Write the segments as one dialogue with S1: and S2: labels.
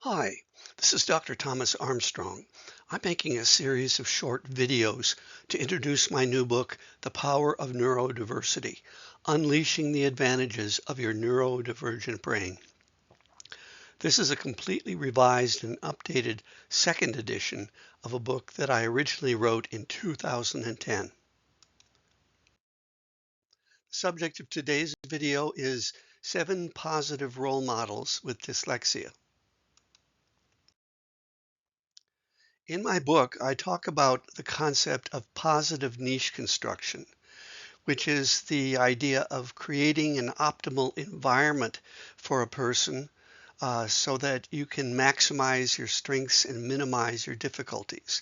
S1: Hi, this is Dr. Thomas Armstrong. I'm making a series of short videos to introduce my new book, The Power of Neurodiversity, Unleashing the Advantages of Your Neurodivergent Brain. This is a completely revised and updated second edition of a book that I originally wrote in 2010. The subject of today's video is 7 positive role models with dyslexia. In my book, I talk about the concept of positive niche construction, which is the idea of creating an optimal environment for a person so that you can maximize your strengths and minimize your difficulties.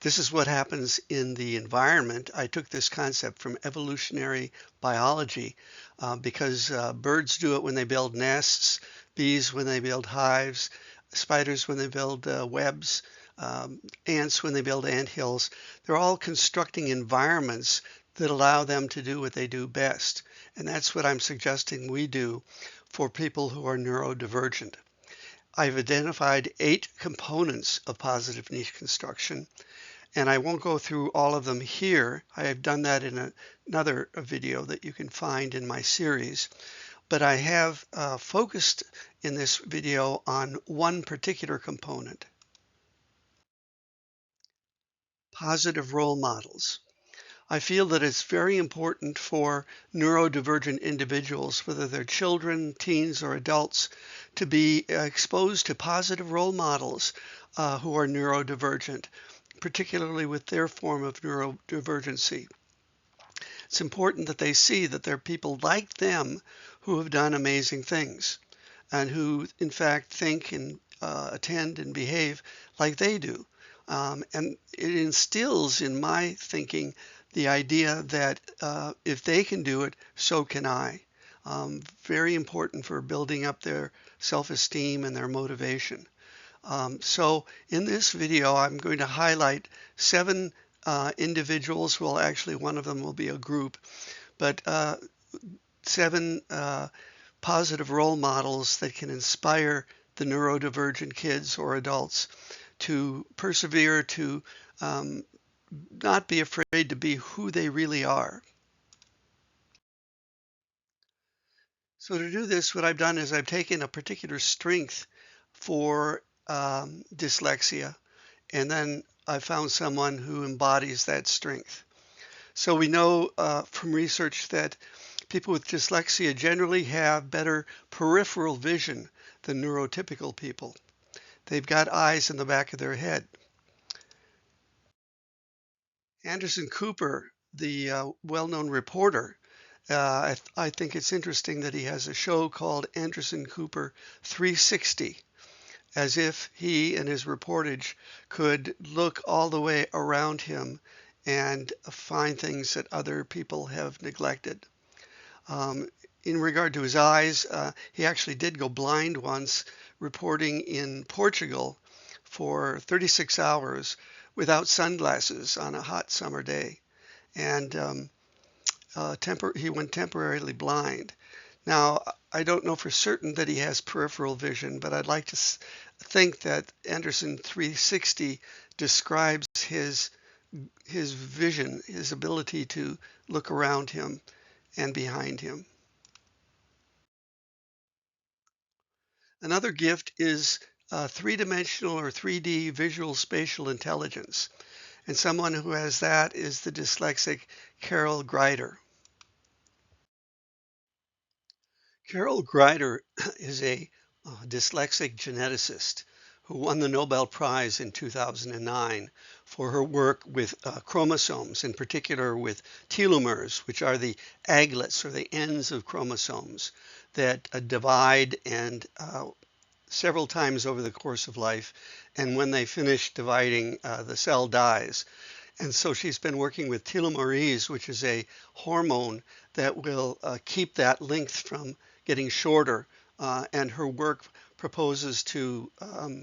S1: This is what happens in the environment. I took this concept from evolutionary biology because birds do it when they build nests, bees when they build hives, spiders when they build webs, ants when they build ant hills. They're all constructing environments that allow them to do what they do best. And that's what I'm suggesting we do for people who are neurodivergent. I've identified 8 components of positive niche construction, and I won't go through all of them here. I have done that in another video that you can find in my series. But I have focused in this video on one particular component: positive role models. I feel that it's very important for neurodivergent individuals, whether they're children, teens, or adults, to be exposed to positive role models who are neurodivergent, particularly with their form of neurodivergency. It's important that they see that there are people like them who have done amazing things and who, in fact, think and attend and behave like they do. And it instills in my thinking the idea that if they can do it, so can I. Very important for building up their self-esteem and their motivation. So in this video, I'm going to highlight 7 individuals. Well, actually, one of them will be a group, but 7 positive role models that can inspire the neurodivergent kids or adults to persevere, to not be afraid to be who they really are. So to do this, what I've done is I've taken a particular strength for dyslexia, and then I found someone who embodies that strength. So we know from research that people with dyslexia generally have better peripheral vision than neurotypical people. They've got eyes in the back of their head. Anderson Cooper, the well-known reporter, I think it's interesting that he has a show called Anderson Cooper 360, as if he and his reportage could look all the way around him and find things that other people have neglected. In regard to his eyes, he actually did go blind once, reporting in Portugal for 36 hours without sunglasses on a hot summer day. And he went temporarily blind. Now, I don't know for certain that he has peripheral vision, but I'd like to think that Anderson 360 describes his vision, his ability to look around him and behind him. Another gift is three-dimensional or 3D visual spatial intelligence. And someone who has that is the dyslexic Carol Greider. Carol Greider is a dyslexic geneticist who won the Nobel Prize in 2009 for her work with chromosomes, in particular with telomeres, which are the aglets or the ends of chromosomes that divide and several times over the course of life. And when they finish dividing, the cell dies. And so she's been working with telomerase, which is a hormone that will keep that length from getting shorter. And her work proposes to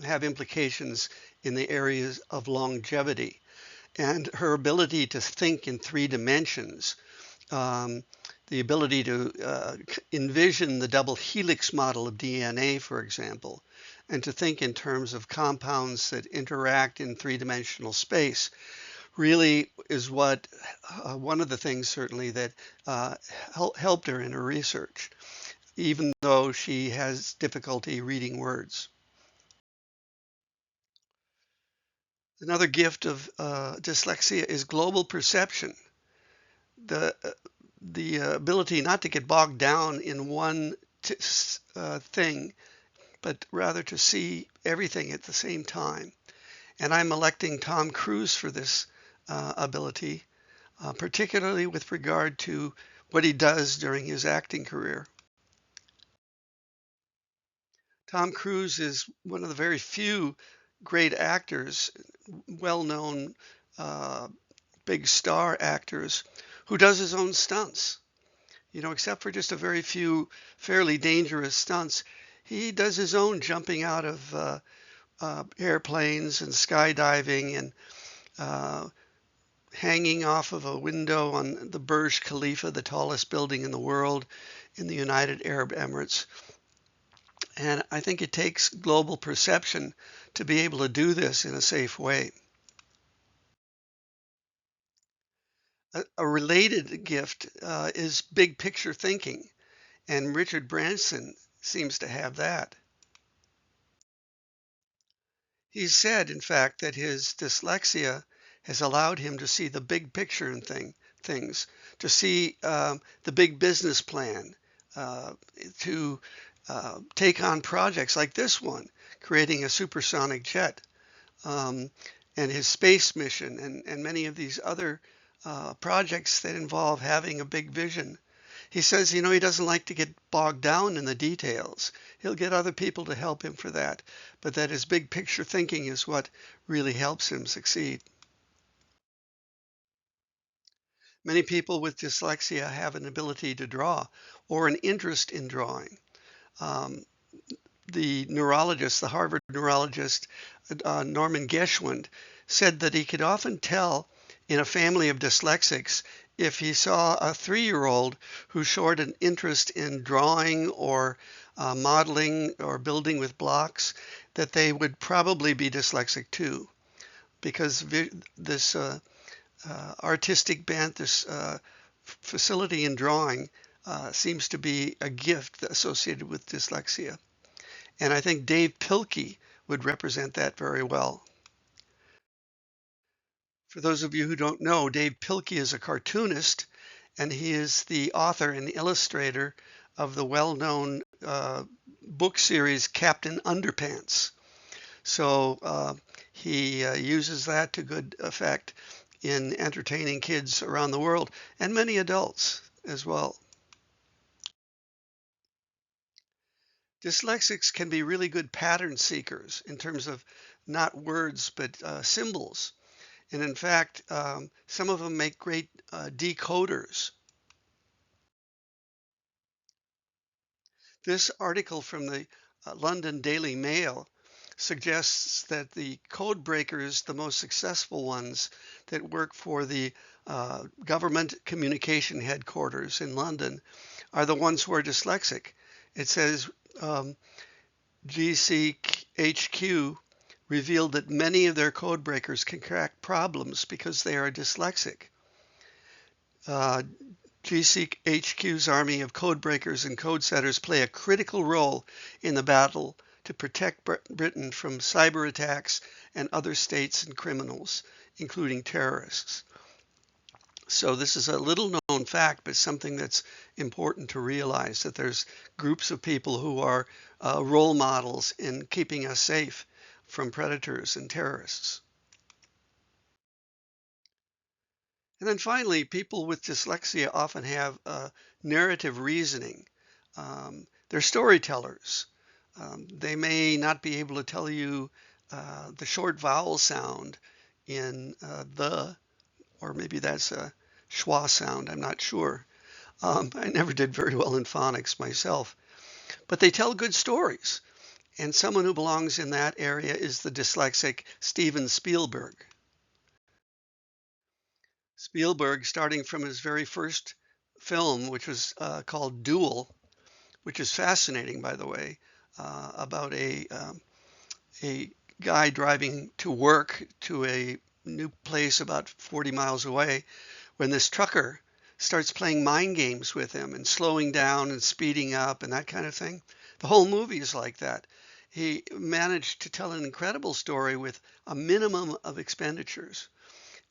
S1: have implications in the areas of longevity. And her ability to think in 3 dimensions the ability to envision the double helix model of DNA, for example, and to think in terms of compounds that interact in three-dimensional space really is what one of the things certainly that helped her in her research, even though she has difficulty reading words. Another gift of dyslexia is global perception. The ability not to get bogged down in one thing, but rather to see everything at the same time. And I'm electing Tom Cruise for this ability, particularly with regard to what he does during his acting career. Tom Cruise is one of the very few great actors, well-known big star actors, who does his own stunts. You know, except for just a very few fairly dangerous stunts, he does his own jumping out of airplanes and skydiving and hanging off of a window on the Burj Khalifa, the tallest building in the world in the United Arab Emirates. And I think it takes global perception to be able to do this in a safe way. A related gift is big picture thinking, and Richard Branson seems to have that. He said, in fact, that his dyslexia has allowed him to see the big picture in things, to see the big business plan, to take on projects like this one, creating a supersonic jet, and his space mission, and many of these other projects that involve having a big vision. He says, you know, he doesn't like to get bogged down in the details. He'll get other people to help him for that, but that his big picture thinking is what really helps him succeed. Many people with dyslexia have an ability to draw or an interest in drawing. The neurologist, the Harvard neurologist, Norman Geschwind, said that he could often tell in a family of dyslexics if he saw a 3-year-old who showed an interest in drawing or modeling or building with blocks, that they would probably be dyslexic too, because this artistic bent, this facility in drawing seems to be a gift associated with dyslexia. And I think Dav Pilkey would represent that very well. For those of you who don't know, Dav Pilkey is a cartoonist, and he is the author and illustrator of the well-known book series Captain Underpants. So he uses that to good effect in entertaining kids around the world, and many adults as well. Dyslexics can be really good pattern seekers in terms of not words, but symbols. And in fact, some of them make great decoders. This article from the London Daily Mail suggests that the code breakers, the most successful ones that work for the government communication headquarters in London, are the ones who are dyslexic. It says GCHQ revealed that many of their code breakers can crack problems because they are dyslexic. GCHQ's army of code breakers and code setters play a critical role in the battle to protect Britain from cyber attacks and other states and criminals, including terrorists. So this is a little known fact, but something that's important to realize, that there's groups of people who are role models in keeping us safe from predators and terrorists. And then finally, people with dyslexia often have narrative reasoning. They're storytellers. They may not be able to tell you the short vowel sound in the, or maybe that's a schwa sound, I'm not sure. I never did very well in phonics myself. But they tell good stories. And someone who belongs in that area is the dyslexic Steven Spielberg. Spielberg, starting from his very first film, which was called Duel, which is fascinating, by the way, about a guy driving to work to a new place about 40 miles away when this trucker starts playing mind games with him and slowing down and speeding up and that kind of thing. The whole movie is like that. He managed to tell an incredible story with a minimum of expenditures.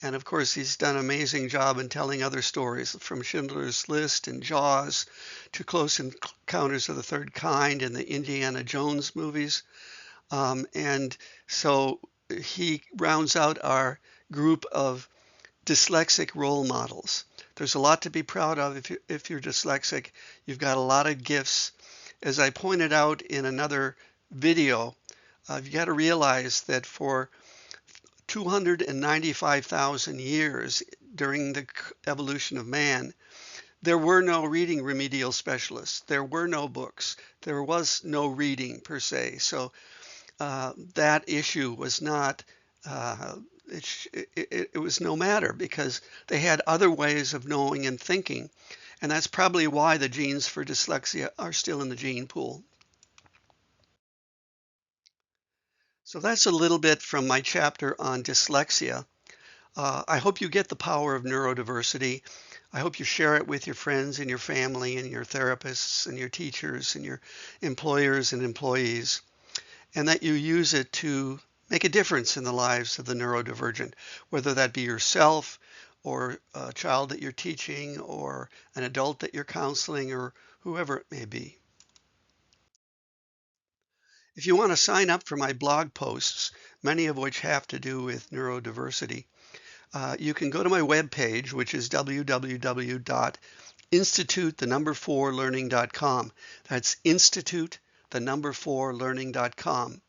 S1: And of course, he's done an amazing job in telling other stories from Schindler's List and Jaws to Close Encounters of the Third Kind and the Indiana Jones movies. And so he rounds out our group of dyslexic role models. There's a lot to be proud of if you're dyslexic. You've got a lot of gifts. As I pointed out in another video, you got to realize that for 295,000 years during the evolution of man, there were no reading remedial specialists. There were no books. There was no reading per se. So that issue was not, it was no matter because they had other ways of knowing and thinking. And that's probably why the genes for dyslexia are still in the gene pool. So that's a little bit from my chapter on dyslexia. I hope you get the power of neurodiversity. I hope you share it with your friends and your family and your therapists and your teachers and your employers and employees, and that you use it to make a difference in the lives of the neurodivergent, whether that be yourself or a child that you're teaching or an adult that you're counseling or whoever it may be. If you want to sign up for my blog posts, many of which have to do with neurodiversity, you can go to my webpage, which is www.institute4learning.com. That's institute4learning.com,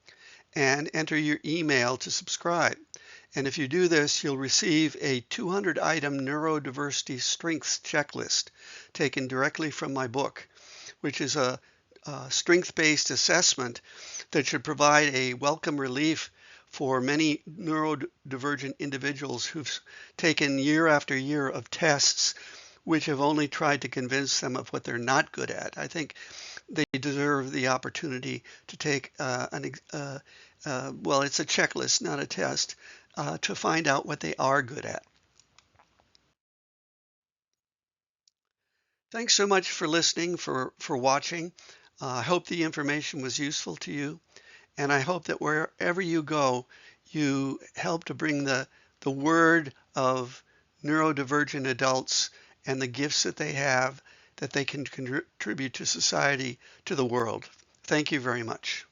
S1: and enter your email to subscribe. And if you do this, you'll receive a 200-item neurodiversity strengths checklist taken directly from my book, which is a strength-based assessment that should provide a welcome relief for many neurodivergent individuals who've taken year after year of tests which have only tried to convince them of what they're not good at. I think they deserve the opportunity to take well, it's a checklist, not a test, to find out what they are good at. Thanks so much for listening, for watching. I hope the information was useful to you. And I hope that wherever you go, you help to bring the word of neurodivergent adults and the gifts that they have that they can contribute to society, to the world. Thank you very much.